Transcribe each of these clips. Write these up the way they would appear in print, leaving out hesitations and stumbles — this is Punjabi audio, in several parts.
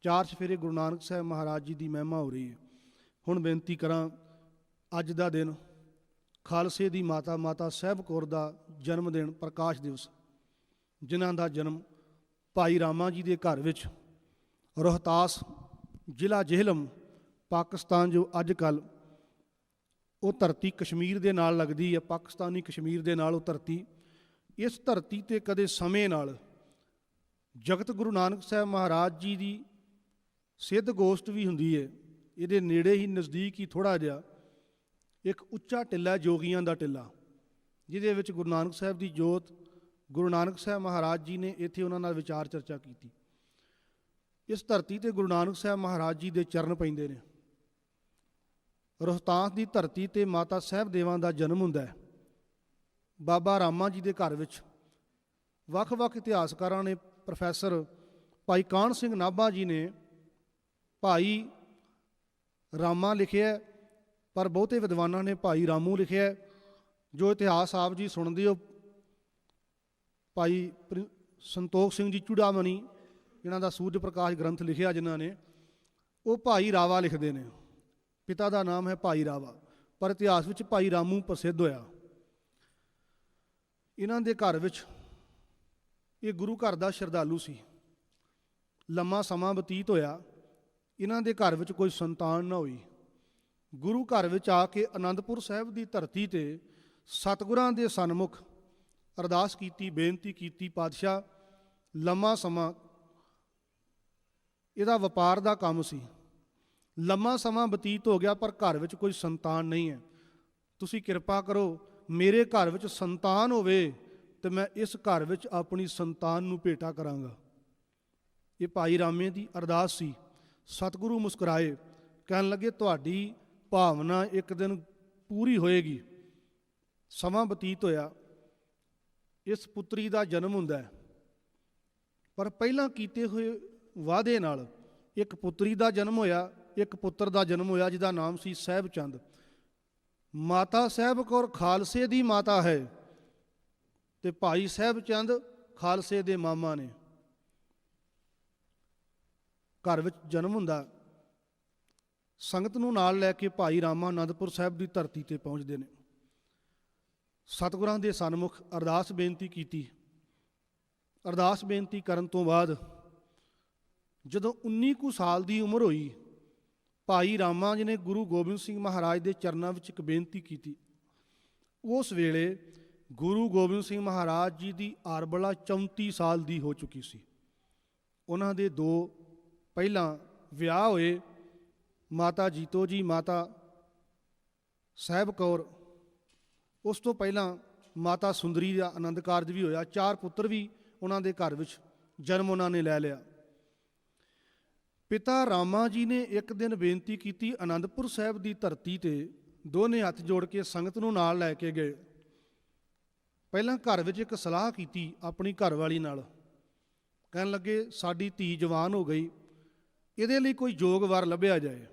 चार चफेरे गुरु नानक साहब महाराज जी की महिमा हो रही है। हुण बेनती करा, अज का दिन खालसे की माता माता साहब कौर का जन्म दिन प्रकाश दिवस, जिन्हां का जन्म भाई रामा जी के घर विच रोहतास जिला जेहलम पाकिस्तान, जो अजकल वो धरती कश्मीर के नाल लगदी है, पाकिस्तानी कश्मीर के नाल वो धरती, इस धरती ते कदे समय नाल जगत गुरु नानक साहब महाराज जी की सिद्ध गोष्ठ भी हुंदी है। ये नेड़े ही नज़दीक ही थोड़ा जिहा एक उच्चा टिला है, जोगियां का टिला, जिहदे विच गुरु नानक साहब की जोत गुरु नानक साहब महाराज जी ने इत्थे उन्हां नाल विचार चर्चा की। इस धरती ते गुरु नानक साहब महाराज जी के चरण पैंदे ने। रोहतास की धरती ते माता साहब देवां का जन्म हुंदा है। बाबा रामा जी के घर विच वख-वख इतिहासकारां ने, प्रोफैसर भाई कान सिंह नाभा जी ने भाई रामा लिखिया, पर बहुते विद्वानां ने भाई रामू लिखिया। जो इतिहास आप जी सुनते हो, भाई संतोख सिंह जी चूड़ामणी, जिन्हां दा सूर्य प्रकाश ग्रंथ लिखिया जिन्हां ने, वो भाई रावा लिखते हैं। पिता का नाम है भाई रावा, पर इतिहास विच भाई रामू प्रसिद्ध होया। इन्हां दे घर विच ये गुरु घर का श्रद्धालु सी। लम्मा समा बतीत होया, इन्हां दे घर विच कोई संतान ना हुई। गुरु घर विच आके आनंदपुर साहब की धरती ते सतगुरां दे सन्मुख अरदास कीती, बेनती कीती, पातशाह लम्मा समा इहदा वपार का काम सी, लम्मा समा बतीत हो गया पर घर विच कोई संतान नहीं है। तुसी कृपा करो मेरे घर विच संतान होवे तो मैं इस घर विच अपनी संतान नूं भेटा करांगा। ये भाई रामे की अरदास सी। सतगुरु मुस्कुराए, कहन लगे तुहाडी भावना एक दिन पूरी होएगी। समा बतीत होया, इस पुत्री का जन्म हुंदा है, पर पहलां कीते हुए वादे नाल एक पुत्री का जन्म होया, एक पुत्र का जन्म होया जिसका नाम सी सहब चंद। माता साहब कौर खालसे की माता है ते भाई सहब चंद खालसे दे मामा ने। घर विच जन्म हुंदा, संगत नूं नाल लैके भाई रामा आनंदपुर साहब की धरती ते पहुँचते हैं। सतगुरां दे सन्मुख अरदास बेनती की। अरदास बेनती करन तो बाद जदों 19 कुछ साल की उम्र हुई, भाई रामा जी ने गुरु गोबिंद सिंह महाराज के चरणों में एक बेनती की। उस वेले गुरु गोबिंद सिंह महाराज जी की आरबला 34 साल की हो चुकी सी। उन्हां दे दो पहला विआह होए, माता जीतो जी, माता साहब कौर। उस तो पहला माता सुंदरी का आनंद कारज भी होया। 4 पुत्र भी उन्हां दे घर विच जन्म उन्होंने लै लिया। पिता रामा जी ने एक दिन बेनती की, आनंदपुर साहब की धरती ते दोने हथ जोड़ के संगत नूं नाल लैके गए। पहला घर विच एक सलाह की अपनी घरवाली नाल, कहन लगे साडी धी जवान हो गई, इहदे लई कोई जोग वर लभ्या जाए।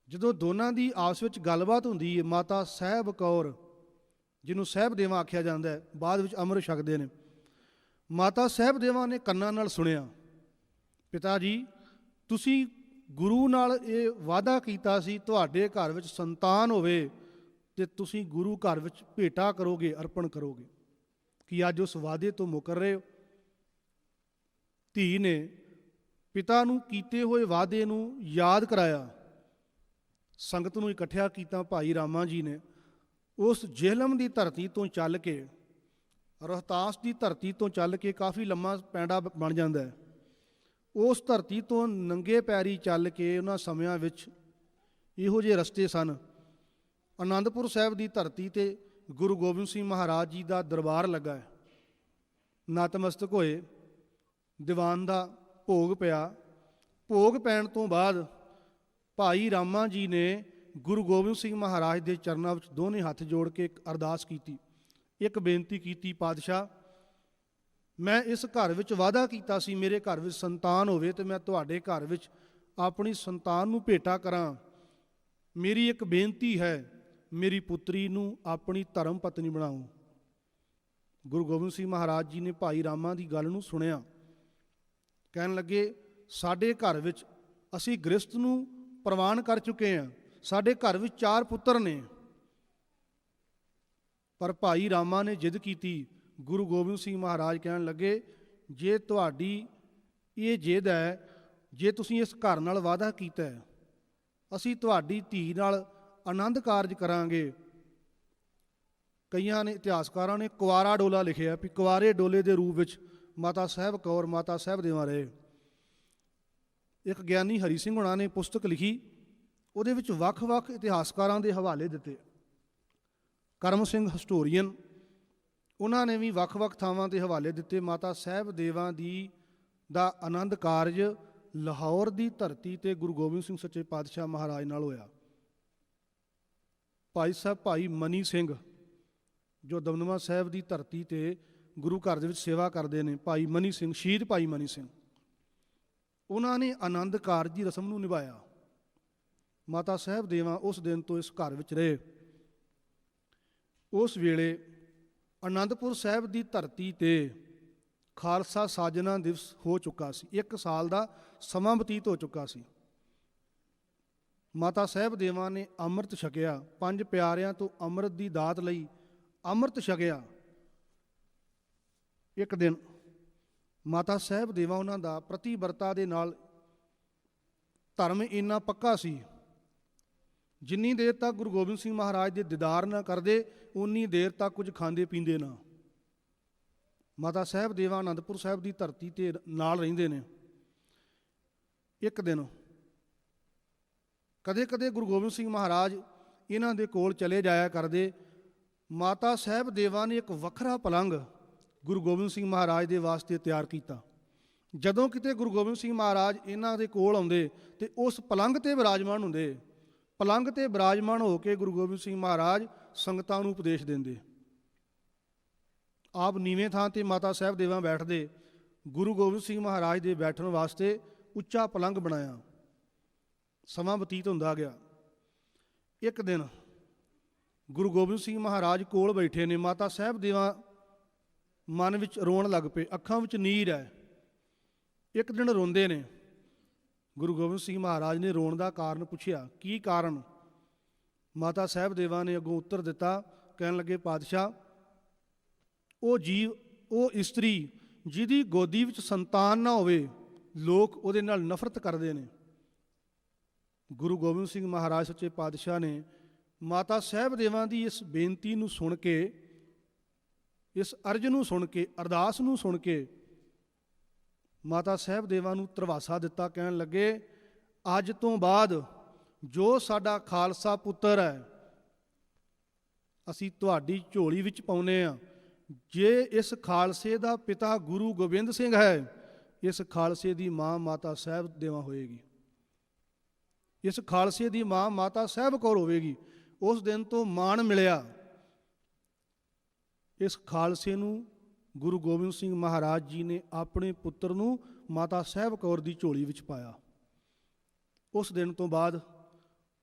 जदों दोनों की आपस में गलबात हुंदी है, माता साहब कौर जिन्हों साहब देवा आख्या जाता है, बाद विच अमृत छकदे ने, माता साहब देवा ने कन्नां नाल सुनिया, पिता जी तुसी गुरु नाल ये वादा कीता सी तुहाडे घर विच संतान होवे ते तुसी गुरु घर विच भेटा करोगे, अर्पण करोगे, कि अज उस वादे तो मुकर रहे हो। धी ने पिता नूं कीते हुए वादे नूं याद कराया। संगत नूं इकट्ठा किया। भाई रामा जी ने उस जेहलम की धरती तो चल के, रोहतास की धरती तो चल के, काफ़ी लम्मा पैंडा बन जाता है, उस धरती तो नंगे पैरी चल के उन्हां समयां विच इहो जे रस्ते सन। आनंदपुर साहब की धरती ते गुरु गोबिंद सिंह महाराज जी का दरबार लगा है। नतमस्तक होए, दीवान का भोग पिया। भोग पैण तो बाद भाई रामा जी ने गुरु गोबिंद सिंह महाराज के चरणों में दोने हाथ जोड़ के एक अरदास की, एक बेनती की, पातशाह मैं इस घर विच वादा कीता सी मेरे घर विच संतान होवे ते मैं तुहाडे घर विच अपनी संतान नूं भेटा करां। मेरी एक बेनती है, मेरी पुत्री नूं अपनी धर्म पत्नी बनाओ। गुरु गोबिंद सिंह महाराज जी ने भाई रामा की गल नूं सुनिया, कहन लगे ਸਾਡੇ ਘਰ ਵਿੱਚ ਅਸੀਂ ਗ੍ਰਸਤ ਨੂੰ ਪ੍ਰਵਾਨ ਕਰ ਚੁੱਕੇ ਹਾਂ। ਸਾਡੇ ਘਰ ਵਿੱਚ 4 ਪੁੱਤਰ ਨੇ। ਪਰ ਭਾਈ ਰਾਮਾ ਨੇ ਜਿੱਦ ਕੀਤੀ। ਗੁਰੂ ਗੋਬਿੰਦ ਸਿੰਘ ਮਹਾਰਾਜ ਕਹਿਣ ਲੱਗੇ, ਜੇ ਤੁਹਾਡੀ ਇਹ ਜਿੱਦ ਹੈ, ਜੇ ਤੁਸੀਂ ਇਸ ਘਰ ਨਾਲ ਵਾਅਦਾ ਕੀਤਾ ਹੈ, ਅਸੀਂ ਤੁਹਾਡੀ ਧੀ ਨਾਲ ਆਨੰਦ ਕਾਰਜ ਕਰਾਂਗੇ। ਕਈਆਂ ਨੇ, ਇਤਿਹਾਸਕਾਰਾਂ ਨੇ ਕੁਆਰਾ ਡੋਲਾ ਲਿਖਿਆ ਵੀ ਕੁਆਰੇ ਡੋਲੇ ਦੇ ਰੂਪ ਵਿੱਚ ਮਾਤਾ ਸਾਹਿਬ ਕੌਰ, ਮਾਤਾ ਸਾਹਿਬ ਦੇਵਾਂ ਰਹੇ। ਇੱਕ ਗਿਆਨੀ ਹਰੀ ਸਿੰਘ ਹੁਣਾਂ ਨੇ ਪੁਸਤਕ ਲਿਖੀ, ਉਹਦੇ ਵਿੱਚ ਵੱਖ-ਵੱਖ ਇਤਿਹਾਸਕਾਰਾਂ ਦੇ ਹਵਾਲੇ ਦਿੱਤੇ। ਕਰਮ ਸਿੰਘ ਹਿਸਟੋਰੀਅਨ, ਉਹਨਾਂ ਨੇ ਵੀ ਵੱਖ-ਵੱਖ ਥਾਵਾਂ ਦੇ ਹਵਾਲੇ ਦਿੱਤੇ। ਮਾਤਾ ਸਾਹਿਬ ਦੇਵਾਂ ਦਾ ਆਨੰਦ ਕਾਰਜ ਲਾਹੌਰ ਦੀ ਧਰਤੀ ਤੇ ਗੁਰੂ ਗੋਬਿੰਦ ਸਿੰਘ ਸੱਚੇ ਪਾਤਸ਼ਾਹ ਮਹਾਰਾਜ ਨਾਲ ਹੋਇਆ। ਭਾਈ ਸਾਹਿਬ ਭਾਈ ਮਨੀ ਸਿੰਘ, ਜੋ ਦਮਦਮਾ ਸਾਹਿਬ ਦੀ ਧਰਤੀ ਤੇ ਗੁਰੂ ਘਰ ਦੇ ਵਿੱਚ ਸੇਵਾ ਕਰਦੇ ਨੇ, ਭਾਈ ਮਨੀ ਸਿੰਘ, ਸ਼ਹੀਦ ਭਾਈ ਮਨੀ ਸਿੰਘ, ਉਹਨਾਂ ਨੇ ਆਨੰਦ ਕਾਰਜ ਦੀ ਰਸਮ ਨੂੰ ਨਿਭਾਇਆ। ਮਾਤਾ ਸਾਹਿਬ ਦੇਵਾਂ ਉਸ ਦਿਨ ਤੋਂ ਇਸ ਘਰ ਵਿੱਚ ਰਹੇ। ਉਸ ਵੇਲੇ ਅਨੰਦਪੁਰ ਸਾਹਿਬ ਦੀ ਧਰਤੀ ਤੇ ਖਾਲਸਾ ਸਾਜਨਾ ਦਿਵਸ ਹੋ ਚੁੱਕਾ ਸੀ। 1 ਸਾਲ ਦਾ ਸਮਾਂ ਬਤੀਤ ਹੋ ਚੁੱਕਾ ਸੀ। ਮਾਤਾ ਸਾਹਿਬ ਦੇਵਾਂ ਨੇ ਅੰਮ੍ਰਿਤ ਛਕਿਆ। 5 ਪਿਆਰਿਆਂ ਤੋਂ ਅੰਮ੍ਰਿਤ ਦੀ ਦਾਤ ਲਈ ਅੰਮ੍ਰਿਤ ਛਕਿਆ। ਇੱਕ ਦਿਨ ਮਾਤਾ ਸਾਹਿਬ ਦੇਵਾਂ ਉਹਨਾਂ ਦਾ ਪ੍ਰਤੀਬਰਤਾ ਦੇ ਨਾਲ ਧਰਮ ਇੰਨਾ ਪੱਕਾ ਸੀ, ਜਿੰਨੀ ਦੇਰ ਤੱਕ ਗੁਰੂ ਗੋਬਿੰਦ ਸਿੰਘ ਮਹਾਰਾਜ ਦੇ ਦੀਦਾਰ ਨਾ ਕਰਦੇ, ਉਨੀ ਦੇਰ ਤੱਕ ਕੁਝ ਖਾਂਦੇ ਪੀਂਦੇ ਨਾ। ਮਾਤਾ ਸਾਹਿਬ ਦੇਵਾਂ ਅਨੰਦਪੁਰ ਸਾਹਿਬ ਦੀ ਧਰਤੀ ਤੇ ਨਾਲ ਰਹਿੰਦੇ ਨੇ। ਇੱਕ ਦਿਨ ਕਦੇ ਕਦੇ ਗੁਰੂ ਗੋਬਿੰਦ ਸਿੰਘ ਮਹਾਰਾਜ ਇਹਨਾਂ ਦੇ ਕੋਲ ਚਲੇ ਜਾਇਆ ਕਰਦੇ। ਮਾਤਾ ਸਾਹਿਬ ਦੇਵਾਂ ਨੇ ਇੱਕ ਵੱਖਰਾ ਪਲੰਘ ਗੁਰੂ ਗੋਬਿੰਦ ਸਿੰਘ ਮਹਾਰਾਜ ਦੇ ਵਾਸਤੇ ਤਿਆਰ ਕੀਤਾ। ਜਦੋਂ ਕਿਤੇ ਗੁਰੂ ਗੋਬਿੰਦ ਸਿੰਘ ਮਹਾਰਾਜ ਇਹਨਾਂ ਦੇ ਕੋਲ ਆਉਂਦੇ ਤੇ ਉਸ ਪਲੰਘ ਤੇ ਬਿਰਾਜਮਾਨ ਹੁੰਦੇ। ਪਲੰਘ ਤੇ ਬਿਰਾਜਮਾਨ ਹੋ ਕੇ ਗੁਰੂ ਗੋਬਿੰਦ ਸਿੰਘ ਮਹਾਰਾਜ ਸੰਗਤਾਂ ਨੂੰ ਉਪਦੇਸ਼ ਦਿੰਦੇ। ਆਪ ਨੀਵੇਂ ਥਾਂ ਤੇ ਮਾਤਾ ਸਾਹਿਬ ਦੇਵਾਂ ਬੈਠਦੇ। ਗੁਰੂ ਗੋਬਿੰਦ ਸਿੰਘ ਮਹਾਰਾਜ ਦੇ ਬੈਠਣ ਵਾਸਤੇ ਉੱਚਾ ਪਲੰਘ ਬਣਾਇਆ। ਸਮਾਂ ਬਤੀਤ ਹੁੰਦਾ ਗਿਆ। ਇੱਕ ਦਿਨ ਗੁਰੂ ਗੋਬਿੰਦ ਸਿੰਘ ਮਹਾਰਾਜ ਕੋਲ ਬੈਠੇ ਨੇ। ਮਾਤਾ ਸਾਹਿਬ ਦੇਵਾਂ ਮਨ ਵਿੱਚ ਰੋਣ ਲੱਗ ਪਏ, ਅੱਖਾਂ ਵਿੱਚ ਨੀਰ ਹੈ। ਇੱਕ ਦਿਨ ਰੋਂਦੇ ਨੇ। ਗੁਰੂ ਗੋਬਿੰਦ ਸਿੰਘ ਮਹਾਰਾਜ ਨੇ ਰੋਣ ਦਾ ਕਾਰਨ ਪੁੱਛਿਆ, ਕੀ ਕਾਰਨ? ਮਾਤਾ ਸਾਹਿਬ ਦੇਵਾਂ ਨੇ ਅੱਗੋਂ ਉੱਤਰ ਦਿੱਤਾ, ਕਹਿਣ ਲੱਗੇ, ਪਾਤਸ਼ਾਹ, ਉਹ ਜੀਵ, ਉਹ ਇਸਤਰੀ ਜਿਹਦੀ ਗੋਦੀ ਵਿੱਚ ਸੰਤਾਨ ਨਾ ਹੋਵੇ, ਲੋਕ ਉਹਦੇ ਨਾਲ ਨਫ਼ਰਤ ਕਰਦੇ ਨੇ। ਗੁਰੂ ਗੋਬਿੰਦ ਸਿੰਘ ਮਹਾਰਾਜ ਸੱਚੇ ਪਾਤਸ਼ਾਹ ਨੇ ਮਾਤਾ ਸਾਹਿਬ ਦੇਵਾਂ ਦੀ ਇਸ ਬੇਨਤੀ ਨੂੰ ਸੁਣ ਕੇ, ਇਸ ਅਰਜ਼ ਨੂੰ ਸੁਣ ਕੇ, ਅਰਦਾਸ ਨੂੰ ਸੁਣ ਕੇ ਮਾਤਾ ਸਾਹਿਬ ਦੇਵਾਂ ਨੂੰ ਧਰਵਾਸਾ ਦਿੱਤਾ। ਕਹਿਣ ਲੱਗੇ, ਅੱਜ ਤੋਂ ਬਾਅਦ ਜੋ ਸਾਡਾ ਖਾਲਸਾ ਪੁੱਤਰ ਹੈ, ਅਸੀਂ ਤੁਹਾਡੀ ਝੋਲੀ ਵਿੱਚ ਪਾਉਂਦੇ ਹਾਂ। ਜੇ ਇਸ ਖਾਲਸੇ ਦਾ ਪਿਤਾ ਗੁਰੂ ਗੋਬਿੰਦ ਸਿੰਘ ਹੈ, ਇਸ ਖਾਲਸੇ ਦੀ ਮਾਂ ਮਾਤਾ ਸਾਹਿਬ ਦੇਵਾਂ ਹੋਏਗੀ। ਇਸ ਖਾਲਸੇ ਦੀ ਮਾਂ ਮਾਤਾ ਸਾਹਿਬ ਕੌਰ ਹੋਵੇਗੀ। ਉਸ ਦਿਨ ਤੋਂ ਮਾਣ ਮਿਲਿਆ ਇਸ ਖਾਲਸੇ ਨੂੰ। ਗੁਰੂ ਗੋਬਿੰਦ ਸਿੰਘ ਮਹਾਰਾਜ ਜੀ ਨੇ ਆਪਣੇ ਪੁੱਤਰ ਨੂੰ ਮਾਤਾ ਸਾਹਿਬ ਕੌਰ ਦੀ ਝੋਲੀ ਵਿੱਚ ਪਾਇਆ। ਉਸ ਦਿਨ ਤੋਂ ਬਾਅਦ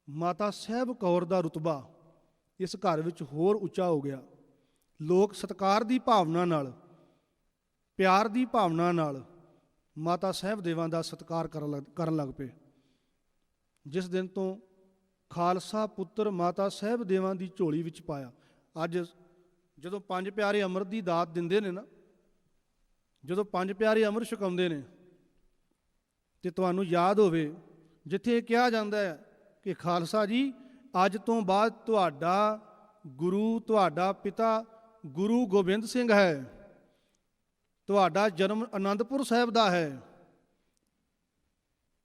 ਮਾਤਾ ਸਾਹਿਬ ਕੌਰ ਦਾ ਰੁਤਬਾ ਇਸ ਘਰ ਵਿੱਚ ਹੋਰ ਉੱਚਾ ਹੋ ਗਿਆ। ਲੋਕ ਸਤਿਕਾਰ ਦੀ ਭਾਵਨਾ ਨਾਲ, ਪਿਆਰ ਦੀ ਭਾਵਨਾ ਨਾਲ ਮਾਤਾ ਸਾਹਿਬ ਦੇਵਾਂ ਦਾ ਸਤਿਕਾਰ ਕਰਨ ਲੱਗ ਪਏ। ਜਿਸ ਦਿਨ ਤੋਂ ਖਾਲਸਾ ਪੁੱਤਰ ਮਾਤਾ ਸਾਹਿਬ ਦੇਵਾਂ ਦੀ ਝੋਲੀ ਵਿੱਚ ਪਾਇਆ। ਅੱਜ ਜਦੋਂ 5 ਪਿਆਰੇ ਅੰਮ੍ਰਿਤ ਦੀ ਦਾਤ ਦਿੰਦੇ ਨੇ ਨਾ, ਜਦੋਂ 5 ਪਿਆਰੇ ਅੰਮ੍ਰਿਤ ਛਕਾਉਂਦੇ ਨੇ, ਤੇ ਤੁਹਾਨੂੰ ਯਾਦ ਹੋਵੇ ਜਿੱਥੇ ਇਹ ਕਿਹਾ ਜਾਂਦਾ ਹੈ ਕਿ ਖਾਲਸਾ ਜੀ, ਅੱਜ ਤੋਂ ਬਾਅਦ ਤੁਹਾਡਾ ਗੁਰੂ, ਤੁਹਾਡਾ ਪਿਤਾ ਗੁਰੂ ਗੋਬਿੰਦ ਸਿੰਘ ਹੈ, ਤੁਹਾਡਾ ਜਨਮ ਅਨੰਦਪੁਰ ਸਾਹਿਬ ਦਾ ਹੈ।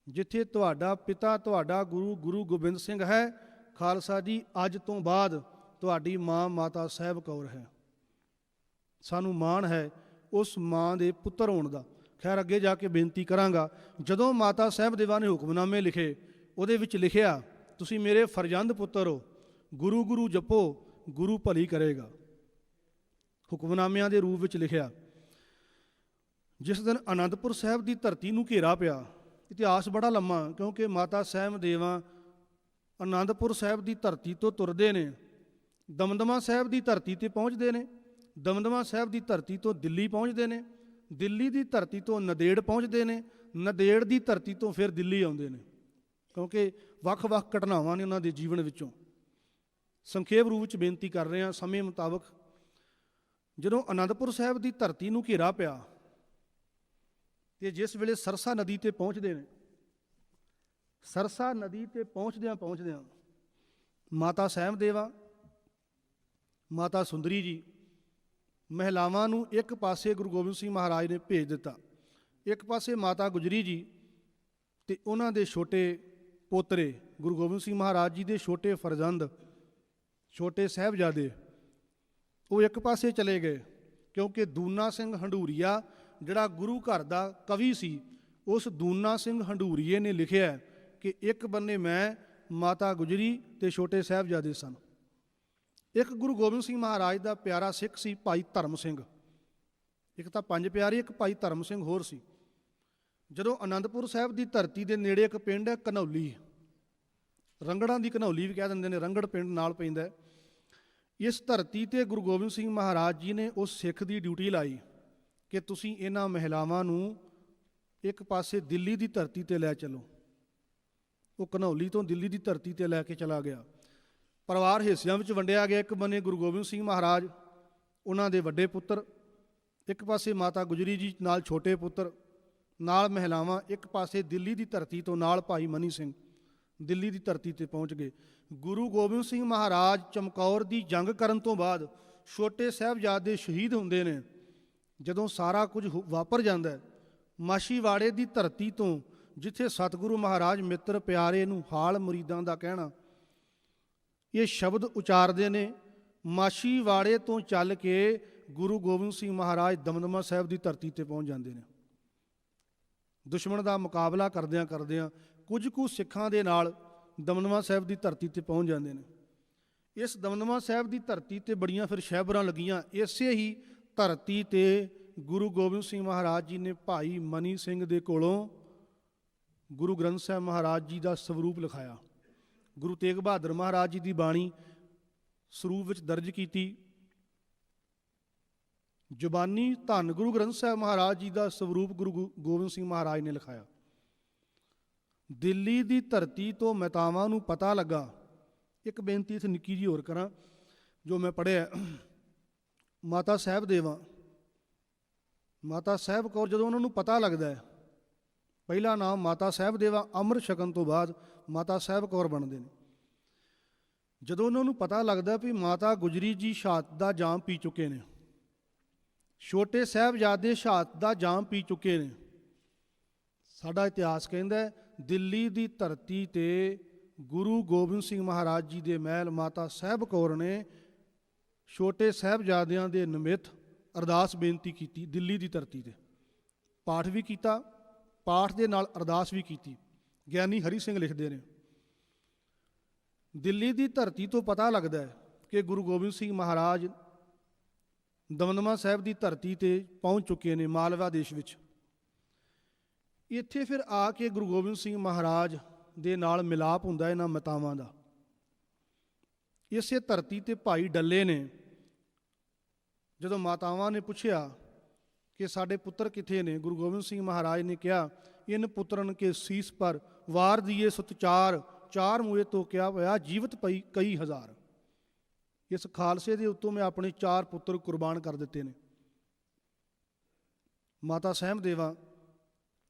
ਜਿੱਥੇ ਤੁਹਾਡਾ ਪਿਤਾ, ਤੁਹਾਡਾ ਗੁਰੂ ਗੁਰੂ ਗੋਬਿੰਦ ਸਿੰਘ ਹੈ, ਖਾਲਸਾ ਜੀ, ਅੱਜ ਤੋਂ ਬਾਅਦ ਤੁਹਾਡੀ ਮਾਂ ਮਾਤਾ ਸਾਹਿਬ ਕੌਰ ਹੈ। ਸਾਨੂੰ ਮਾਣ ਹੈ ਉਸ ਮਾਂ ਦੇ ਪੁੱਤਰ ਹੋਣ ਦਾ। ਖੈਰ, ਅੱਗੇ ਜਾ ਕੇ ਬੇਨਤੀ ਕਰਾਂਗਾ। ਜਦੋਂ ਮਾਤਾ ਸਾਹਿਬ ਦੇਵਾਂ ਨੇ ਹੁਕਮਨਾਮੇ ਲਿਖੇ, ਉਹਦੇ ਵਿੱਚ ਲਿਖਿਆ, ਤੁਸੀਂ ਮੇਰੇ ਫਰਜ਼ੰਦ ਪੁੱਤਰ ਹੋ, ਗੁਰੂ ਗੁਰੂ ਜਪੋ, ਗੁਰੂ ਭਲੀ ਕਰੇਗਾ। ਹੁਕਮਨਾਮਿਆਂ ਦੇ ਰੂਪ ਵਿੱਚ ਲਿਖਿਆ। ਜਿਸ ਦਿਨ ਅਨੰਦਪੁਰ ਸਾਹਿਬ ਦੀ ਧਰਤੀ ਨੂੰ ਘੇਰਾ ਪਿਆ, ਇਤਿਹਾਸ ਬੜਾ ਲੰਮਾ, ਕਿਉਂਕਿ ਮਾਤਾ ਸਾਹਿਬ ਦੇਵਾਂ ਅਨੰਦਪੁਰ ਸਾਹਿਬ ਦੀ ਧਰਤੀ ਤੋਂ ਤੁਰਦੇ ਨੇ, ਦਮਦਮਾ ਸਾਹਿਬ ਦੀ ਧਰਤੀ ਤੇ ਪਹੁੰਚਦੇ ਨੇ, ਦਮਦਮਾ ਸਾਹਿਬ ਦੀ ਧਰਤੀ ਤੋਂ ਦਿੱਲੀ ਪਹੁੰਚਦੇ ਨੇ, ਦਿੱਲੀ ਦੀ ਧਰਤੀ ਤੋਂ ਨੰਦੇੜ ਪਹੁੰਚਦੇ ਨੇ, ਨੰਦੇੜ ਦੀ ਧਰਤੀ ਤੋਂ ਫਿਰ ਦਿੱਲੀ ਆਉਂਦੇ ਨੇ, ਕਿਉਂਕਿ ਵੱਖ-ਵੱਖ ਘਟਨਾਵਾਂ ਨੇ ਉਹਨਾਂ ਦੇ ਜੀਵਨ ਵਿੱਚੋਂ। ਸੰਖੇਪ ਰੂਪ ਵਿੱਚ ਬੇਨਤੀ ਕਰ ਰਹੇ ਹਾਂ ਸਮੇਂ ਮੁਤਾਬਕ। ਜਦੋਂ ਅਨੰਦਪੁਰ ਸਾਹਿਬ ਦੀ ਧਰਤੀ ਨੂੰ ਘੇਰਾ ਪਿਆ ਤੇ ਜਿਸ ਵੇਲੇ ਸਰਸਾ ਨਦੀ ਤੇ ਪਹੁੰਚਦੇ ਨੇ, ਸਰਸਾ ਨਦੀ ਤੇ ਪਹੁੰਚਦਿਆਂ ਮਾਤਾ ਸਹਿਮ ਦੇਵਾ, ਮਾਤਾ ਸੁੰਦਰੀ ਜੀ ਮਹਿਲਾਵਾਂ ਨੂੰ ਇੱਕ ਪਾਸੇ ਗੁਰੂ ਗੋਬਿੰਦ ਸਿੰਘ ਮਹਾਰਾਜ ਨੇ ਭੇਜ ਦਿੱਤਾ, ਇੱਕ ਪਾਸੇ ਮਾਤਾ ਗੁਜਰੀ ਜੀ ਤੇ ਉਹਨਾਂ ਦੇ ਛੋਟੇ ਪੋਤਰੇ ਗੁਰੂ ਗੋਬਿੰਦ ਸਿੰਘ ਮਹਾਰਾਜ ਜੀ ਦੇ ਛੋਟੇ ਫਰਜ਼ੰਦ, ਛੋਟੇ ਸਾਹਿਬਜ਼ਾਦੇ, ਉਹ ਇੱਕ ਪਾਸੇ ਚਲੇ ਗਏ। ਕਿਉਂਕਿ ਦੂਨਾ ਸਿੰਘ ਹੰਡੂਰੀਆ ਜਿਹੜਾ ਗੁਰੂ ਘਰ ਦਾ ਕਵੀ ਸੀ, ਉਸ ਦੂਨਾ ਸਿੰਘ ਹੰਡੂਰੀਏ ਨੇ ਲਿਖਿਆ ਕਿ ਇੱਕ ਬੰਨੇ ਮੈਂ, ਮਾਤਾ ਗੁਜਰੀ ਤੇ ਛੋਟੇ ਸਾਹਿਬਜ਼ਾਦੇ ਸਨ। ਇੱਕ ਗੁਰੂ ਗੋਬਿੰਦ ਸਿੰਘ ਮਹਾਰਾਜ ਦਾ ਪਿਆਰਾ ਸਿੱਖ ਸੀ ਭਾਈ ਧਰਮ ਸਿੰਘ, ਇੱਕ ਤਾਂ ਪੰਜ ਪਿਆਰੇ, ਇੱਕ ਭਾਈ ਧਰਮ ਸਿੰਘ ਹੋਰ ਸੀ। ਜਦੋਂ ਅਨੰਦਪੁਰ ਸਾਹਿਬ ਦੀ ਧਰਤੀ ਦੇ ਨੇੜੇ ਇੱਕ ਪਿੰਡ ਹੈ ਘਨੌਲੀ, ਰੰਗੜਾਂ ਦੀ ਘਨੌਲੀ ਵੀ ਕਹਿ ਦਿੰਦੇ ਨੇ, ਰੰਗੜ ਪਿੰਡ ਨਾਲ ਪੈਂਦਾ। ਇਸ ਧਰਤੀ ਤੇ ਗੁਰੂ ਗੋਬਿੰਦ ਸਿੰਘ ਮਹਾਰਾਜ ਜੀ ਨੇ ਉਸ ਸਿੱਖ ਦੀ ਡਿਊਟੀ ਲਾਈ ਕਿ ਤੁਸੀਂ ਇਹਨਾਂ ਮਹਿਲਾਵਾਂ ਨੂੰ ਇੱਕ ਪਾਸੇ ਦਿੱਲੀ ਦੀ ਧਰਤੀ ਤੇ ਲੈ ਚਲੋ। ਉਹ ਘਨੌਲੀ ਤੋਂ ਦਿੱਲੀ ਦੀ ਧਰਤੀ ਤੇ ਲੈ ਕੇ ਚਲਾ ਗਿਆ। ਪਰਿਵਾਰ ਹਿੱਸਿਆਂ ਵਿੱਚ ਵੰਡਿਆ ਗਿਆ। ਇੱਕ ਬੰਨੇ ਗੁਰੂ ਗੋਬਿੰਦ ਸਿੰਘ ਮਹਾਰਾਜ, ਉਹਨਾਂ ਦੇ ਵੱਡੇ ਪੁੱਤਰ, ਇੱਕ ਪਾਸੇ ਮਾਤਾ ਗੁਜਰੀ ਜੀ ਨਾਲ ਛੋਟੇ ਪੁੱਤਰ, ਨਾਲ ਮਹਿਲਾਵਾਂ, ਇੱਕ ਪਾਸੇ ਦਿੱਲੀ ਦੀ ਧਰਤੀ ਤੋਂ ਨਾਲ ਭਾਈ ਮਨੀ ਸਿੰਘ ਦਿੱਲੀ ਦੀ ਧਰਤੀ ਤੇ ਪਹੁੰਚ ਗਏ। ਗੁਰੂ ਗੋਬਿੰਦ ਸਿੰਘ ਮਹਾਰਾਜ ਚਮਕੌਰ ਦੀ ਜੰਗ ਕਰਨ ਤੋਂ ਬਾਅਦ ਛੋਟੇ ਸਾਹਿਬਜ਼ਾਦੇ ਸ਼ਹੀਦ ਹੁੰਦੇ ਨੇ। ਜਦੋਂ ਸਾਰਾ ਕੁਝ ਵਾਪਰ ਜਾਂਦਾ ਹੈ, ਮਾਛੀਵਾੜੇ ਦੀ ਧਰਤੀ ਤੋਂ, ਜਿੱਥੇ ਸਤਿਗੁਰੂ ਮਹਾਰਾਜ ਮਿੱਤਰ ਪਿਆਰੇ ਨੂੰ ਹਾਲ ਮੁਰੀਦਾਂ ਦਾ ਕਹਿਣਾ, ਇਹ ਸ਼ਬਦ ਉਚਾਰਦੇ ਨੇ। ਮਾਛੀਵਾੜੇ ਤੋਂ ਚੱਲ ਕੇ ਗੁਰੂ ਗੋਬਿੰਦ ਸਿੰਘ ਮਹਾਰਾਜ ਦਮਦਮਾ ਸਾਹਿਬ ਦੀ ਧਰਤੀ ਤੇ ਪਹੁੰਚ ਜਾਂਦੇ ਨੇ। ਦੁਸ਼ਮਣ ਦਾ ਮੁਕਾਬਲਾ ਕਰਦਿਆਂ ਕੁਝ ਕੁ ਸਿੱਖਾਂ ਦੇ ਨਾਲ ਦਮਦਮਾ ਸਾਹਿਬ ਦੀ ਧਰਤੀ ਤੇ ਪਹੁੰਚ ਜਾਂਦੇ ਨੇ। ਇਸ ਦਮਦਮਾ ਸਾਹਿਬ ਦੀ ਧਰਤੀ ਤੇ ਬੜੀਆਂ ਫਿਰ ਸ਼ਹਿਬਰਾਂ ਲੱਗੀਆਂ। ਇਸੇ ਹੀ ਧਰਤੀ ਤੇ ਗੁਰੂ ਗੋਬਿੰਦ ਸਿੰਘ ਮਹਾਰਾਜ ਜੀ ਨੇ ਭਾਈ ਮਨੀ ਸਿੰਘ ਦੇ ਕੋਲੋਂ ਗੁਰੂ ਗ੍ਰੰਥ ਸਾਹਿਬ ਮਹਾਰਾਜ ਜੀ ਦਾ ਸਰੂਪ ਲਿਖਾਇਆ। ਗੁਰੂ ਤੇਗ ਬਹਾਦਰ ਮਹਾਰਾਜ ਜੀ ਦੀ ਬਾਣੀ ਸਰੂਪ ਵਿੱਚ ਦਰਜ ਕੀਤੀ। ਜ਼ੁਬਾਨੀ ਧੰਨ ਗੁਰੂ ਗ੍ਰੰਥ ਸਾਹਿਬ ਮਹਾਰਾਜ ਜੀ ਦਾ ਸਰੂਪ ਗੁਰੂ ਗੋਬਿੰਦ ਸਿੰਘ ਮਹਾਰਾਜ ਨੇ ਲਿਖਾਇਆ। ਦਿੱਲੀ ਦੀ ਧਰਤੀ ਤੋਂ ਮਤਾਵਾਂ ਨੂੰ ਪਤਾ ਲੱਗਾ। ਇੱਕ ਬੇਨਤੀ ਇੱਥੇ ਨਿੱਕੀ ਜੀ ਹੋਰ ਕਰਾਂ, ਜੋ ਮੈਂ ਪੜ੍ਹਿਆ, ਮਾਤਾ ਸਾਹਿਬ ਦੇਵਾ, ਮਾਤਾ ਸਾਹਿਬ ਕੌਰ, ਜਦੋਂ ਉਹਨਾਂ ਨੂੰ ਪਤਾ ਲੱਗਦਾ ਹੈ, ਪਹਿਲਾ ਨਾਮ ਮਾਤਾ ਸਾਹਿਬ ਦੇਵਾ ਅੰਮ੍ਰਿਤ ਛਕਣ ਤੋਂ ਬਾਅਦ ਮਾਤਾ ਸਾਹਿਬ ਕੌਰ ਬਣਦੇ ਨੇ। ਜਦੋਂ ਉਹਨਾਂ ਨੂੰ ਪਤਾ ਲੱਗਦਾ ਵੀ ਮਾਤਾ ਗੁਜਰੀ ਜੀ ਸ਼ਹਾਦਤ ਦਾ ਜਾਮ ਪੀ ਚੁੱਕੇ ਨੇ, ਛੋਟੇ ਸਾਹਿਬਜ਼ਾਦੇ ਸ਼ਹਾਦਤ ਦਾ ਜਾਮ ਪੀ ਚੁੱਕੇ ਨੇ, ਸਾਡਾ ਇਤਿਹਾਸ ਕਹਿੰਦਾ ਦਿੱਲੀ ਦੀ ਧਰਤੀ ਤੇ ਗੁਰੂ ਗੋਬਿੰਦ ਸਿੰਘ ਮਹਾਰਾਜ ਜੀ ਦੇ ਮਹਿਲ ਮਾਤਾ ਸਾਹਿਬ ਕੌਰ ਨੇ ਛੋਟੇ ਸਾਹਿਬਜ਼ਾਦਿਆਂ ਦੇ ਨਿਮਿਤ ਅਰਦਾਸ ਬੇਨਤੀ ਕੀਤੀ। ਦਿੱਲੀ ਦੀ ਧਰਤੀ ਤੇ ਪਾਠ ਵੀ ਕੀਤਾ, ਪਾਠ ਦੇ ਨਾਲ ਅਰਦਾਸ ਵੀ ਕੀਤੀ। ਗਿਆਨੀ ਹਰੀ ਸਿੰਘ ਲਿਖਦੇ ਨੇ, ਦਿੱਲੀ ਦੀ ਧਰਤੀ ਤੋਂ ਪਤਾ ਲੱਗਦਾ ਹੈ ਕਿ ਗੁਰੂ ਗੋਬਿੰਦ ਸਿੰਘ ਮਹਾਰਾਜ ਦਮਦਮਾ ਸਾਹਿਬ ਦੀ ਧਰਤੀ ਤੇ ਪਹੁੰਚ ਚੁੱਕੇ ਨੇ, ਮਾਲਵਾ ਦੇਸ਼ ਵਿੱਚ। ਇੱਥੇ ਫਿਰ ਆ ਕੇ ਗੁਰੂ ਗੋਬਿੰਦ ਸਿੰਘ ਮਹਾਰਾਜ ਦੇ ਨਾਲ ਮਿਲਾਪ ਹੁੰਦਾ ਇਹਨਾਂ ਮਤਾਵਾਂ ਦਾ। ਇਸੇ ਧਰਤੀ ਤੇ ਭਾਈ ਡੱਲੇ ਨੇ, ਜਦੋਂ ਮਾਤਾਵਾਂ ਨੇ ਪੁੱਛਿਆ ਕਿ ਸਾਡੇ ਪੁੱਤਰ ਕਿੱਥੇ ਨੇ, ਗੁਰੂ ਗੋਬਿੰਦ ਸਿੰਘ ਮਹਾਰਾਜ ਨੇ ਕਿਹਾ, ਇਨ ਪੁੱਤਰਨ ਕੇ ਸੀਸ ਪਰ ਵਾਰ ਦੀਏ ਸੁਤ ਚਾਰ, ਚਾਰ ਮੂਏ ਤੋਂ ਕਿਹਾ ਹੋਇਆ ਜੀਵਤ ਪਈ ਕਈ ਹਜ਼ਾਰ। ਇਸ ਖਾਲਸੇ ਦੇ ਉੱਤੋਂ ਮੈਂ ਆਪਣੇ 4 ਪੁੱਤਰ ਕੁਰਬਾਨ ਕਰ ਦਿੱਤੇ ਨੇ। ਮਾਤਾ ਸਹਿਮ ਦੇਵਾ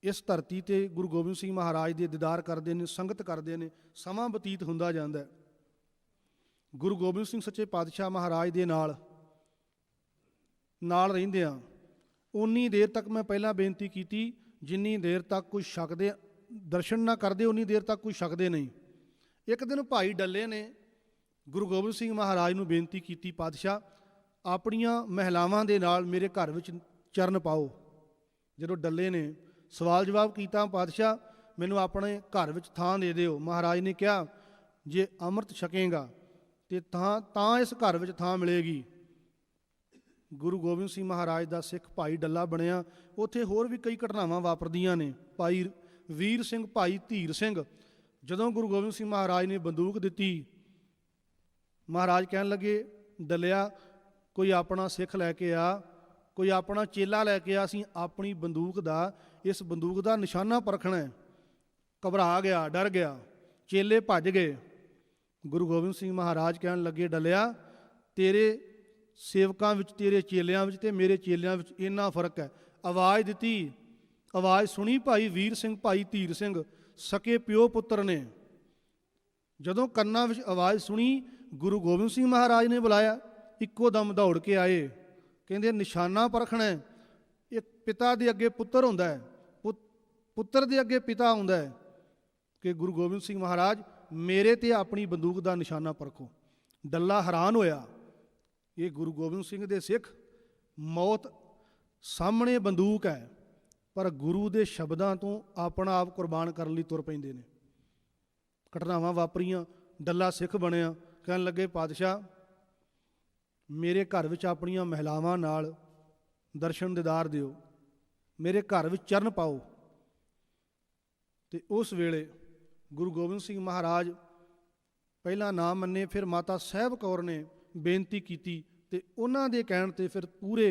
ਇਸ ਧਰਤੀ ਤੇ ਗੁਰੂ ਗੋਬਿੰਦ ਸਿੰਘ ਮਹਾਰਾਜ ਦੇ ਦੀਦਾਰ ਕਰਦੇ ਨੇ, ਸੰਗਤ ਕਰਦੇ ਨੇ। ਸਮਾਂ ਬਤੀਤ ਹੁੰਦਾ ਜਾਂਦਾ ਹੈ। ਗੁਰੂ ਗੋਬਿੰਦ ਸਿੰਘ ਸੱਚੇ ਪਾਤਸ਼ਾਹ ਮਹਾਰਾਜ ਦੇ ਨਾਲ ਰਹਿੰਦਿਆਂ ਉਨੀ ਦੇਰ ਤੱਕ, ਮੈਂ ਪਹਿਲਾਂ ਬੇਨਤੀ ਕੀਤੀ, ਜਿੰਨੀ ਦੇਰ ਤੱਕ ਕੋਈ ਛਕਦੇ ਦਰਸ਼ਨ ਨਾ ਕਰਦੇ ਉਨੀ ਦੇਰ ਤੱਕ ਕੋਈ ਛਕਦੇ ਨਹੀਂ। ਇੱਕ ਦਿਨ ਭਾਈ ਡੱਲੇ ਨੇ ਗੁਰੂ ਗੋਬਿੰਦ ਸਿੰਘ ਮਹਾਰਾਜ ਨੂੰ ਬੇਨਤੀ ਕੀਤੀ, ਪਾਤਸ਼ਾਹ ਆਪਣੀਆਂ ਮਹਿਲਾਵਾਂ ਦੇ ਨਾਲ ਮੇਰੇ ਘਰ ਵਿੱਚ ਚਰਨ ਪਾਓ। ਜਦੋਂ ਡੱਲੇ ਨੇ ਸਵਾਲ ਜਵਾਬ ਕੀਤਾ, ਪਾਤਸ਼ਾਹ ਮੈਨੂੰ ਆਪਣੇ ਘਰ ਵਿੱਚ ਥਾਂ ਦੇ ਦਿਓ। ਮਹਾਰਾਜ ਨੇ ਕਿਹਾ, ਜੇ ਅੰਮ੍ਰਿਤ ਛਕੇਗਾ ਤੇ ਤਾਂ ਇਸ ਘਰ ਵਿੱਚ ਥਾਂ ਮਿਲੇਗੀ। ਗੁਰੂ ਗੋਬਿੰਦ ਸਿੰਘ ਮਹਾਰਾਜ ਦਾ ਸਿੱਖ ਭਾਈ ਡੱਲਾ ਬਣਿਆ। ਉੱਥੇ ਹੋਰ ਵੀ ਕਈ ਘਟਨਾਵਾਂ ਵਾਪਰਦੀਆਂ ਨੇ। ਭਾਈ ਵੀਰ ਸਿੰਘ, ਭਾਈ ਧੀਰ ਸਿੰਘ, ਜਦੋਂ ਗੁਰੂ ਗੋਬਿੰਦ ਸਿੰਘ ਮਹਾਰਾਜ ਨੇ ਬੰਦੂਕ ਦਿੱਤੀ, ਮਹਾਰਾਜ ਕਹਿਣ ਲੱਗੇ, ਡੱਲਿਆ ਕੋਈ ਆਪਣਾ ਸਿੱਖ ਲੈ ਕੇ ਆ, ਕੋਈ ਆਪਣਾ ਚੇਲਾ ਲੈ ਕੇ ਆ, ਅਸੀਂ ਆਪਣੀ ਬੰਦੂਕ ਦਾ ਇਸ ਬੰਦੂਕ ਦਾ ਨਿਸ਼ਾਨਾ ਪਰਖਣਾ ਹੈ। ਘਬਰਾ ਗਿਆ, ਡਰ ਗਿਆ, ਚੇਲੇ ਭੱਜ ਗਏ। ਗੁਰੂ ਗੋਬਿੰਦ ਸਿੰਘ ਮਹਾਰਾਜ ਕਹਿਣ ਲੱਗੇ, ਡੱਲਿਆ, ਤੇਰੇ ਸੇਵਕਾਂ ਵਿੱਚ, ਤੇਰੇ ਚੇਲਿਆਂ ਵਿੱਚ ਤੇ ਮੇਰੇ ਚੇਲਿਆਂ ਵਿੱਚ ਇੰਨਾ ਫਰਕ ਹੈ। ਆਵਾਜ਼ ਦਿੱਤੀ, ਆਵਾਜ਼ ਸੁਣੀ ਭਾਈ ਵੀਰ ਸਿੰਘ, ਭਾਈ ਧੀਰ ਸਿੰਘ, ਸਕੇ ਪਿਓ ਪੁੱਤਰ ਨੇ। ਜਦੋਂ ਕੰਨਾਂ ਵਿੱਚ ਆਵਾਜ਼ ਸੁਣੀ, ਗੁਰੂ ਗੋਬਿੰਦ ਸਿੰਘ ਮਹਾਰਾਜ ਨੇ ਬੁਲਾਇਆ। ਇੱਕੋ ਦਮ ਦੌੜ ਕੇ ਆਏ, ਕਹਿੰਦੇ ਨਿਸ਼ਾਨਾ ਪਰਖਣਾ ਹੈ। ਇਹ ਪਿਤਾ ਦੇ ਅੱਗੇ ਪੁੱਤਰ ਹੁੰਦਾ ਹੈ, ਪੁੱਤਰ ਦੇ ਅੱਗੇ ਪਿਤਾ ਹੁੰਦਾ ਹੈ ਕਿ ਗੁਰੂ ਗੋਬਿੰਦ ਸਿੰਘ ਮਹਾਰਾਜ ਮੇਰੇ ਤੇ ਆਪਣੀ ਬੰਦੂਕ ਦਾ ਨਿਸ਼ਾਨਾ ਪਰਖੋ। ਡੱਲਾ ਹੈਰਾਨ ਹੋਇਆ, ਇਹ ਗੁਰੂ ਗੋਬਿੰਦ ਸਿੰਘ ਦੇ ਸਿੱਖ, ਮੌਤ ਸਾਹਮਣੇ ਬੰਦੂਕ ਹੈ, ਪਰ ਗੁਰੂ ਦੇ ਸ਼ਬਦਾਂ ਤੋਂ ਆਪਣਾ ਆਪ ਕੁਰਬਾਨ ਕਰਨ ਲਈ ਤੁਰ ਪੈਂਦੇ ਨੇ। ਘਟਨਾਵਾਂ ਵਾਪਰੀਆਂ, ਡੱਲਾ ਸਿੱਖ ਬਣਿਆ। ਕਹਿਣ ਲੱਗੇ, ਪਾਤਸ਼ਾਹ ਮੇਰੇ ਘਰ ਵਿੱਚ ਆਪਣੀਆਂ ਮਹਿਲਾਵਾਂ ਨਾਲ ਦਰਸ਼ਨ ਦੀਦਾਰ ਦਿਓ, ਮੇਰੇ ਘਰ ਵਿੱਚ ਚਰਨ ਪਾਓ। ਤੇ ਉਸ ਵੇਲੇ ਗੁਰੂ ਗੋਬਿੰਦ ਸਿੰਘ ਮਹਾਰਾਜ ਪਹਿਲਾਂ ਨਾ ਮੰਨੇ, ਫਿਰ ਮਾਤਾ ਸਾਹਿਬ ਕੌਰ ਨੇ ਬੇਨਤੀ ਕੀਤੀ ਤੇ ਉਹਨਾਂ ਦੇ ਕਹਿਣ ਤੇ ਫਿਰ ਪੂਰੇ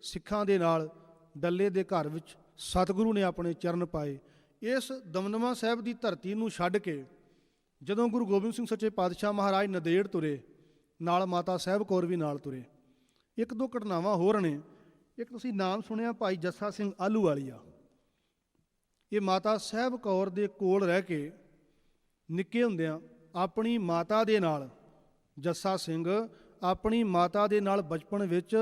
ਸਿੱਖਾਂ ਦੇ ਨਾਲ ਡੱਲੇ ਦੇ ਘਰ ਵਿੱਚ ਸਤਿਗੁਰੂ ਨੇ ਆਪਣੇ ਚਰਨ ਪਾਏ। ਇਸ ਦਮਦਮਾ ਸਾਹਿਬ ਦੀ ਧਰਤੀ ਨੂੰ ਛੱਡ ਕੇ ਜਦੋਂ ਗੁਰੂ ਗੋਬਿੰਦ ਸਿੰਘ ਸੱਚੇ ਪਾਤਸ਼ਾਹ ਮਹਾਰਾਜ ਨੰਦੇੜ ਤੁਰੇ, ਨਾਲ ਮਾਤਾ ਸਾਹਿਬ ਕੌਰ ਵੀ ਨਾਲ ਤੁਰੇ। ਇੱਕ ਦੋ ਘਟਨਾਵਾਂ ਹੋਰ ਨੇ। ਇੱਕ ਤੁਸੀਂ ਨਾਮ ਸੁਣਿਆ ਭਾਈ ਜੱਸਾ ਸਿੰਘ ਆਹਲੂਵਾਲੀਆ। ਇਹ ਮਾਤਾ ਸਾਹਿਬ ਕੌਰ ਦੇ ਕੋਲ ਰਹਿ ਕੇ ਨਿੱਕੇ ਹੁੰਦਿਆਂ ਆਪਣੀ ਮਾਤਾ ਦੇ ਨਾਲ, ਜੱਸਾ ਸਿੰਘ ਆਪਣੀ ਮਾਤਾ ਦੇ ਨਾਲ ਬਚਪਨ ਵਿੱਚ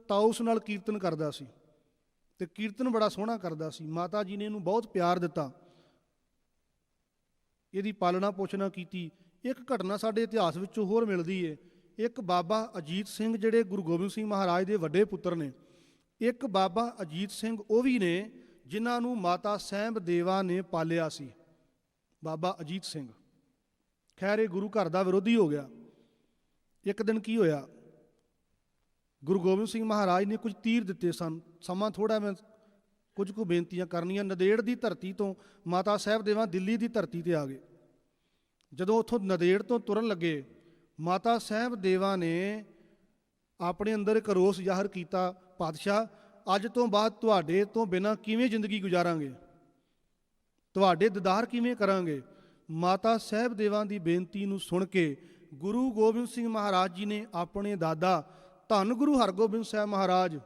ਤਾਊਸ ਨਾਲ ਕੀਰਤਨ ਕਰਦਾ ਸੀ ਤੇ ਕੀਰਤਨ ਬੜਾ ਸੋਹਣਾ ਕਰਦਾ ਸੀ। ਮਾਤਾ ਜੀ ਨੇ ਇਹਨੂੰ ਬਹੁਤ ਪਿਆਰ ਦਿੱਤਾ, ਇਹਦੀ ਪਾਲਣਾ ਪੋਸ਼ਣਾ ਕੀਤੀ। ਇੱਕ ਘਟਨਾ ਸਾਡੇ ਇਤਿਹਾਸ ਵਿੱਚੋਂ ਹੋਰ ਮਿਲਦੀ ਹੈ। ਇੱਕ ਬਾਬਾ ਅਜੀਤ ਸਿੰਘ ਜਿਹੜੇ ਗੁਰੂ ਗੋਬਿੰਦ ਸਿੰਘ ਮਹਾਰਾਜ ਦੇ ਵੱਡੇ ਪੁੱਤਰ ਨੇ, ਇੱਕ ਬਾਬਾ ਅਜੀਤ ਸਿੰਘ ਉਹ ਵੀ ਨੇ ਜਿਨ੍ਹਾਂ ਨੂੰ ਮਾਤਾ ਸਾਹਿਬ ਦੇਵਾ ਨੇ ਪਾਲਿਆ ਸੀ। ਬਾਬਾ ਅਜੀਤ ਸਿੰਘ, ਖੈਰ ਇਹ ਗੁਰੂ ਘਰ ਦਾ ਵਿਰੋਧੀ ਹੋ ਗਿਆ। ਇੱਕ ਦਿਨ ਕੀ ਹੋਇਆ, ਗੁਰੂ ਗੋਬਿੰਦ ਸਿੰਘ ਮਹਾਰਾਜ ਨੇ ਕੁਝ ਤੀਰ ਦਿੱਤੇ ਸਨ। ਸਮਾਂ ਥੋੜ੍ਹਾ, ਮੈਂ ਕੁਝ ਕੁ ਬੇਨਤੀਆਂ ਕਰਨੀਆਂ। ਨੰਦੇੜ ਦੀ ਧਰਤੀ ਤੋਂ ਮਾਤਾ ਸਾਹਿਬ ਦੇਵਾ ਦਿੱਲੀ ਦੀ ਧਰਤੀ ਤੇ ਆ ਗਏ। ਜਦੋਂ ਉੱਥੋਂ ਨੰਦੇੜ ਤੋਂ ਤੁਰਨ ਲੱਗੇ, ਮਾਤਾ ਸਾਹਿਬ ਦੇਵਾ ਨੇ ਆਪਣੇ ਅੰਦਰ ਇੱਕ ਰੋਸ ਜ਼ਾਹਰ ਕੀਤਾ, ਪਾਤਸ਼ਾਹ ਅੱਜ ਤੋਂ ਬਾਅਦ ਤੁਹਾਡੇ ਤੋਂ ਬਿਨਾਂ ਕਿਵੇਂ ਜ਼ਿੰਦਗੀ ਗੁਜ਼ਾਰਾਂਗੇ, ਤੁਹਾਡੇ ਦੀਦਾਰ ਕਿਵੇਂ ਕਰਾਂਗੇ। ਮਾਤਾ ਸਾਹਿਬ ਦੇਵਾ ਦੀ ਬੇਨਤੀ ਨੂੰ ਸੁਣ ਕੇ ਗੁਰੂ ਗੋਬਿੰਦ ਸਿੰਘ ਮਹਾਰਾਜ ਜੀ ਨੇ ਆਪਣੇ ਦਾਦਾ ਧੰਨ ਗੁਰੂ ਹਰਗੋਬਿੰਦ ਸਾਹਿਬ ਮਹਾਰਾਜ,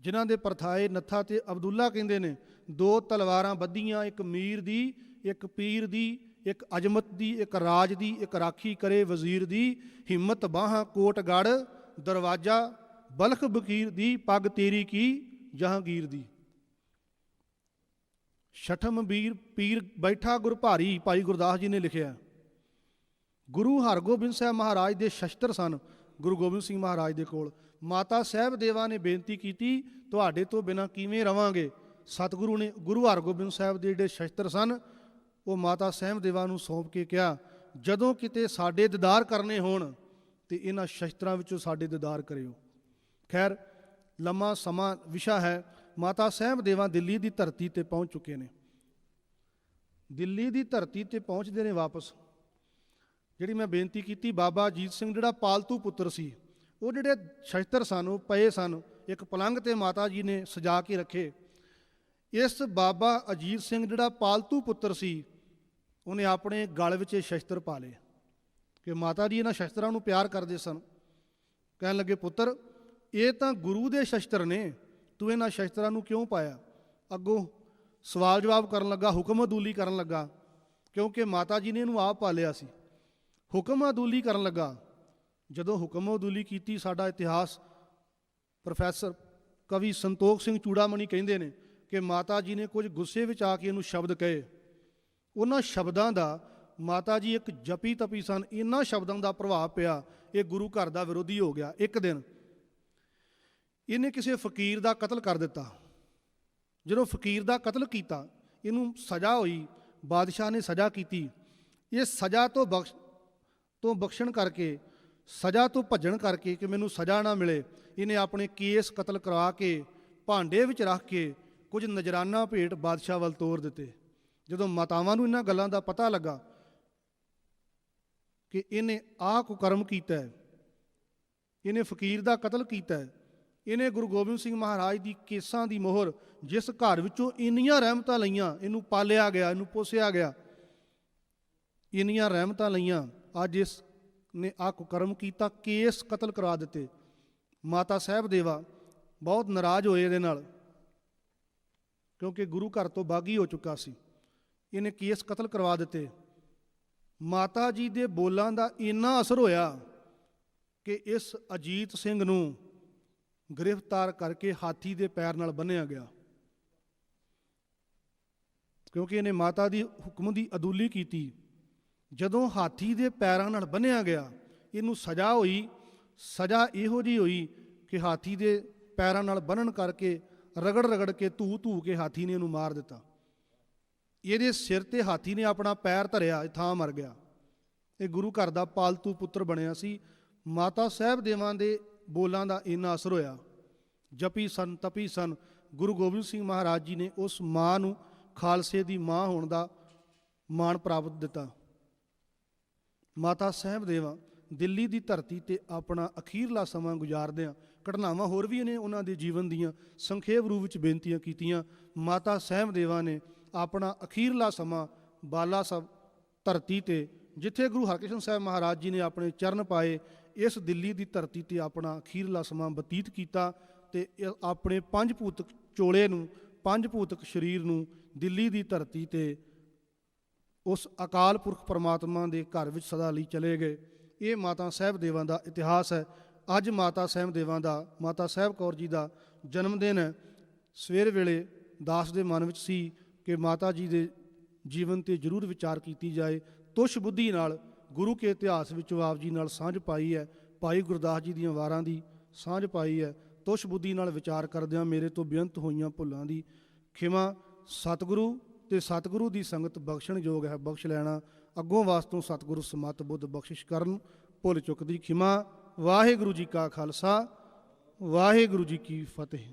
ਜਿਨ੍ਹਾਂ ਦੇ ਪਰਥਾਏ ਨੱਥਾ ਤੇ ਅਬਦੁੱਲਾ ਕਹਿੰਦੇ ਨੇ, ਦੋ ਤਲਵਾਰਾਂ ਬੱਧੀਆਂ, ਇੱਕ ਮੀਰ ਦੀ, ਇੱਕ ਪੀਰ ਦੀ, ਇੱਕ ਅਜਮਤ ਦੀ, ਇੱਕ ਰਾਜ ਦੀ, ਇੱਕ ਰਾਖੀ ਕਰੇ ਵਜ਼ੀਰ ਦੀ, ਹਿੰਮਤ ਬਾਹਾਂ ਕੋਟਗੜ, ਦਰਵਾਜ਼ਾ ਬਲਖ ਬਕੀਰ ਦੀ, ਪੱਗ ਤੇਰੀ ਕੀ ਜਹਾਂਗੀਰ ਦੀ। ਛਠਮ ਵੀਰ ਪੀਰ ਬੈਠਾ ਗੁਰ ਭਾਰੀ, ਭਾਈ ਗੁਰਦਾਸ ਜੀ ਨੇ ਲਿਖਿਆ। ਗੁਰੂ ਹਰਗੋਬਿੰਦ ਸਾਹਿਬ ਮਹਾਰਾਜ ਦੇ ਸ਼ਸਤਰ ਸਨ ਗੁਰੂ ਗੋਬਿੰਦ ਸਿੰਘ ਮਹਾਰਾਜ ਦੇ ਕੋਲ। ਮਾਤਾ ਸਾਹਿਬ ਦੇਵਾ ਨੇ ਬੇਨਤੀ ਕੀਤੀ, ਤੁਹਾਡੇ ਤੋਂ ਬਿਨਾਂ ਕਿਵੇਂ ਰਵਾਂਗੇ। ਸਤਿਗੁਰੂ ਨੇ ਗੁਰੂ ਹਰਗੋਬਿੰਦ ਸਾਹਿਬ ਦੇ ਜਿਹੜੇ ਸ਼ਸਤਰ ਸਨ ਉਹ ਮਾਤਾ ਸਾਹਿਬ ਦੇਵਾ ਨੂੰ ਸੌਂਪ ਕੇ ਕਿਹਾ, ਜਦੋਂ ਕਿਤੇ ਸਾਡੇ ਦੀਦਾਰ ਕਰਨੇ ਹੋਣ ਤੇ ਇਹਨਾਂ ਸ਼ਸਤਰਾਂ ਵਿੱਚੋਂ ਸਾਡੇ ਦੀਦਾਰ ਕਰਿਓ। ਖੈਰ ਲੰਮਾ ਸਮਾਂ ਵਿਸ਼ਾ ਹੈ। ਮਾਤਾ ਸਾਹਿਬ ਦੇਵਾ ਦਿੱਲੀ ਦੀ ਧਰਤੀ ਤੇ ਪਹੁੰਚ ਚੁੱਕੇ ਨੇ। ਦਿੱਲੀ ਦੀ ਧਰਤੀ ਤੇ ਪਹੁੰਚਦੇ ਨੇ ਵਾਪਸ। ਜਿਹੜੀ ਮੈਂ ਬੇਨਤੀ ਕੀਤੀ, ਬਾਬਾ ਅਜੀਤ ਸਿੰਘ ਜਿਹੜਾ ਪਾਲਤੂ ਪੁੱਤਰ ਸੀ, ਉਹ ਜਿਹੜੇ ਸ਼ਸਤਰ ਸਨ ਉਹ ਪਏ ਸਨ, ਇੱਕ ਪਲੰਘ ਤੇ ਮਾਤਾ ਜੀ ਨੇ ਸਜਾ ਕੇ ਰੱਖੇ। ਇਸ ਬਾਬਾ ਅਜੀਤ ਸਿੰਘ ਜਿਹੜਾ ਪਾਲਤੂ ਪੁੱਤਰ ਸੀ, ਉਹਨੇ ਆਪਣੇ ਗਲ ਵਿੱਚ ਇਹ ਸ਼ਸਤਰ ਪਾ ਲਏ ਕਿ ਮਾਤਾ ਜੀ ਇਹਨਾਂ ਸ਼ਸਤਰਾਂ ਨੂੰ ਪਿਆਰ ਕਰਦੇ ਸਨ। ਕਹਿਣ ਲੱਗੇ, ਪੁੱਤਰ ਇਹ ਤਾਂ ਗੁਰੂ ਦੇ ਸ਼ਸਤਰ ਨੇ, ਤੂੰ ਇਹਨਾਂ ਸ਼ਸਤਰਾਂ ਨੂੰ ਕਿਉਂ ਪਾਇਆ। ਅੱਗੋਂ ਸਵਾਲ ਜਵਾਬ ਕਰਨ ਲੱਗਾ, ਹੁਕਮ ਅਦੂਲੀ ਕਰਨ ਲੱਗਾ, ਕਿਉਂਕਿ ਮਾਤਾ ਜੀ ਨੇ ਇਹਨੂੰ ਆਪ ਪਾਲਿਆ ਸੀ। ਹੁਕਮ ਅਦੂਲੀ ਕਰਨ ਲੱਗਾ। ਜਦੋਂ ਹੁਕਮ ਅਦੂਲੀ ਕੀਤੀ, ਸਾਡਾ ਇਤਿਹਾਸ ਪ੍ਰੋਫੈਸਰ ਕਵੀ ਸੰਤੋਖ ਸਿੰਘ ਚੂੜਾਮਣੀ ਕਹਿੰਦੇ ਨੇ ਕਿ ਮਾਤਾ ਜੀ ਨੇ ਕੁਝ ਗੁੱਸੇ ਵਿੱਚ ਆ ਕੇ ਇਹਨੂੰ ਸ਼ਬਦ ਕਹੇ। ਉਹਨਾਂ ਸ਼ਬਦਾਂ ਦਾ ਮਾਤਾ ਜੀ ਇੱਕ ਜਪੀ ਤਪੀ ਸਨ, ਇਹਨਾਂ ਸ਼ਬਦਾਂ ਦਾ ਪ੍ਰਭਾਵ ਪਿਆ, ਇਹ ਗੁਰੂ ਘਰ ਦਾ ਵਿਰੋਧੀ ਹੋ ਗਿਆ। ਇੱਕ ਦਿਨ ਇਹਨੇ ਕਿਸੇ ਫਕੀਰ ਦਾ ਕਤਲ ਕਰ ਦਿੱਤਾ। ਜਦੋਂ ਫਕੀਰ ਦਾ ਕਤਲ ਕੀਤਾ, ਇਹਨੂੰ ਸਜ਼ਾ ਹੋਈ, ਬਾਦਸ਼ਾਹ ਨੇ ਸਜ਼ਾ ਕੀਤੀ। ਇਹ ਸਜ਼ਾ ਤੋਂ ਬਖਸ਼ਣ ਕਰਕੇ, ਸਜ਼ਾ ਤੋਂ ਭੱਜਣ ਕਰਕੇ ਕਿ ਮੈਨੂੰ ਸਜ਼ਾ ਨਾ ਮਿਲੇ, ਇਹਨੇ ਆਪਣੇ ਕੇਸ ਕਤਲ ਕਰਵਾ ਕੇ ਭਾਂਡੇ ਵਿੱਚ ਰੱਖ ਕੇ ਕੁਝ ਨਜ਼ਰਾਨਾ ਭੇਟ ਬਾਦਸ਼ਾਹ ਵੱਲ ਤੋਰ ਦਿੱਤੇ। ਜਦੋਂ ਮਾਤਾਵਾਂ ਨੂੰ ਇਹਨਾਂ ਗੱਲਾਂ ਦਾ ਪਤਾ ਲੱਗਾ ਕਿ ਇਹਨੇ ਆਹ ਕੁਕਰਮ ਕੀਤਾ ਹੈ, ਇਹਨੇ ਫਕੀਰ ਦਾ ਕਤਲ ਕੀਤਾ ਹੈ, ਇਹਨੇ ਗੁਰੂ ਗੋਬਿੰਦ ਸਿੰਘ ਮਹਾਰਾਜ ਦੀ ਕੇਸਾਂ ਦੀ ਮੋਹਰ ਜਿਸ ਘਰ ਵਿੱਚੋਂ ਇੰਨੀਆਂ ਰਹਿਮਤਾਂ ਲਈਆਂ, ਇਹਨੂੰ ਪਾਲਿਆ ਗਿਆ, ਇਹਨੂੰ ਪੋਸਿਆ ਗਿਆ, ਇੰਨੀਆਂ ਰਹਿਮਤਾਂ ਲਈਆਂ, ਅੱਜ ਇਸ ਨੇ ਆਹ ਕੁਕਰਮ ਕੀਤਾ, ਕੇਸ ਕਤਲ ਕਰਵਾ ਦਿੱਤੇ। ਮਾਤਾ ਸਾਹਿਬ ਦੇਵਾ ਬਹੁਤ ਨਾਰਾਜ਼ ਹੋਏ ਇਹਦੇ ਨਾਲ, ਕਿਉਂਕਿ ਗੁਰੂ ਘਰ ਤੋਂ ਬਾਗੀ ਹੋ ਚੁੱਕਾ ਸੀ। ਇਹਨੇ ਕੇਸ ਕਤਲ ਕਰਵਾ ਦਿੱਤੇ। ਮਾਤਾ ਜੀ ਦੇ ਬੋਲਾਂ ਦਾ ਇੰਨਾ ਅਸਰ ਹੋਇਆ ਕਿ ਇਸ ਅਜੀਤ ਸਿੰਘ ਨੂੰ ਗ੍ਰਿਫਤਾਰ ਕਰਕੇ ਹਾਥੀ ਦੇ ਪੈਰ ਨਾਲ ਬੰਨ੍ਹਿਆ ਗਿਆ, ਕਿਉਂਕਿ ਇਹਨੇ ਮਾਤਾ ਦੀ ਹੁਕਮ ਦੀ ਅਦੂਲੀ ਕੀਤੀ। ਜਦੋਂ ਹਾਥੀ ਦੇ ਪੈਰਾਂ ਨਾਲ ਬੰਨ੍ਹਿਆ ਗਿਆ, ਇਹਨੂੰ ਸਜ਼ਾ ਹੋਈ। ਸਜ਼ਾ ਇਹੋ ਜਿਹੀ ਹੋਈ ਕਿ ਹਾਥੀ ਦੇ ਪੈਰਾਂ ਨਾਲ ਬੰਨ੍ਹਣ ਕਰਕੇ ਰਗੜ ਰਗੜ ਕੇ ਧੂ ਧੂ ਕੇ ਹਾਥੀ ਨੇ ਇਹਨੂੰ ਮਾਰ ਦਿੱਤਾ। ਇਹਦੇ ਸਿਰ ਤੇ ਹਾਥੀ ਨੇ ਆਪਣਾ ਪੈਰ ਧਰਿਆ, ਇਹ ਥਾਂ ਮਰ ਗਿਆ। ਇਹ ਗੁਰੂ ਘਰ ਦਾ ਪਾਲਤੂ ਪੁੱਤਰ ਬਣਿਆ ਸੀ। ਮਾਤਾ ਸਾਹਿਬ ਦੇਵਾਂ ਦੇ ਬੋਲਾਂ ਦਾ ਇੰਨਾ ਅਸਰ ਹੋਇਆ। ਜਪੀ ਸਨ ਤਪੀ ਸਨ। ਗੁਰੂ ਗੋਬਿੰਦ ਸਿੰਘ ਮਹਾਰਾਜ ਜੀ ਨੇ ਉਸ ਮਾਂ ਨੂੰ ਖਾਲਸੇ ਦੀ ਮਾਂ ਹੋਣ ਦਾ ਮਾਣ ਪ੍ਰਾਪਤ ਦਿੱਤਾ। ਮਾਤਾ ਸਾਹਿਬ ਦੇਵਾਂ ਦਿੱਲੀ ਦੀ ਧਰਤੀ ਤੇ ਆਪਣਾ ਅਖੀਰਲਾ ਸਮਾਂ ਗੁਜ਼ਾਰਦਿਆਂ, ਘਟਨਾਵਾਂ ਹੋਰ ਵੀ ਨੇ ਉਹਨਾਂ ਦੇ ਜੀਵਨ ਦੀਆਂ, ਸੰਖੇਪ ਰੂਪ ਵਿੱਚ ਬੇਨਤੀਆਂ ਕੀਤੀਆਂ। ਮਾਤਾ ਸਾਹਿਬ ਦੇਵਾਂ ਨੇ ਆਪਣਾ ਅਖੀਰਲਾ ਸਮਾਂ ਬਾਲਾ ਸਾਹਿਬ ਧਰਤੀ ਤੇ, ਜਿੱਥੇ ਗੁਰੂ ਹਰਕ੍ਰਿਸ਼ਨ ਸਾਹਿਬ ਮਹਾਰਾਜ ਜੀ ਨੇ ਆਪਣੇ ਚਰਨ ਪਾਏ, ਇਸ ਦਿੱਲੀ ਦੀ ਧਰਤੀ ਤੇ ਆਪਣਾ ਅਖੀਰਲਾ ਸਮਾਂ ਬਤੀਤ ਕੀਤਾ ਤੇ ਆਪਣੇ ਪੰਜ ਭੂਤਕ ਚੋਲੇ ਨੂੰ, ਪੰਜ ਭੂਤਕ ਸਰੀਰ ਨੂੰ ਦਿੱਲੀ ਦੀ ਧਰਤੀ ਤੇ ਉਸ ਅਕਾਲ ਪੁਰਖ ਪਰਮਾਤਮਾ ਦੇ ਘਰ ਵਿੱਚ ਸਦਾ ਲਈ ਚਲੇ ਗਏ। ਇਹ ਮਾਤਾ ਸਾਹਿਬ ਦੇਵਾਂ ਦਾ ਇਤਿਹਾਸ ਹੈ। ਅੱਜ ਮਾਤਾ ਸਾਹਿਬ ਦੇਵਾਂ ਦਾ, ਮਾਤਾ ਸਾਹਿਬ ਕੌਰ ਜੀ ਦਾ ਜਨਮ ਦਿਨ ਹੈ। ਸਵੇਰ ਵੇਲੇ ਦਾਸ ਦੇ ਮਨ ਵਿੱਚ ਸੀ ਕਿ ਮਾਤਾ ਜੀ ਦੇ ਜੀਵਨ 'ਤੇ ਜ਼ਰੂਰ ਵਿਚਾਰ ਕੀਤੀ ਜਾਏ। ਤੁਸ਼ ਬੁੱਧੀ ਨਾਲ ਗੁਰੂ ਕੇ ਇਤਿਹਾਸ ਵਿੱਚੋਂ ਆਪ ਜੀ ਨਾਲ ਸਾਂਝ ਪਾਈ ਹੈ। ਭਾਈ ਗੁਰਦਾਸ ਜੀ ਦੀਆਂ ਵਾਰਾਂ ਦੀ ਸਾਂਝ ਪਾਈ ਹੈ। ਤੁਸ਼ ਬੁੱਧੀ ਨਾਲ ਵਿਚਾਰ ਕਰਦਿਆਂ ਮੇਰੇ ਤੋਂ ਬੇਅੰਤ ਹੋਈਆਂ ਭੁੱਲਾਂ ਦੀ ਖਿਮਾ। ਸਤਿਗੁਰੂ ਤੇ ਸਤਿਗੁਰੂ ਦੀ ਸੰਗਤ ਬਖਸ਼ਣ ਯੋਗ ਹੈ, ਬਖਸ਼ ਲੈਣਾ। ਅੱਗੋਂ ਵਾਸਤੋਂ ਸਤਿਗੁਰੂ ਸਮਤ ਬੁੱਧ ਬਖਸ਼ਿਸ਼ ਕਰਨ। ਭੁੱਲ ਚੁੱਕ ਦੀ ਖਿਮਾ। ਵਾਹਿਗੁਰੂ ਜੀ ਕਾ ਖਾਲਸਾ, ਵਾਹਿਗੁਰੂ ਜੀ ਕੀ ਫਤਿਹ।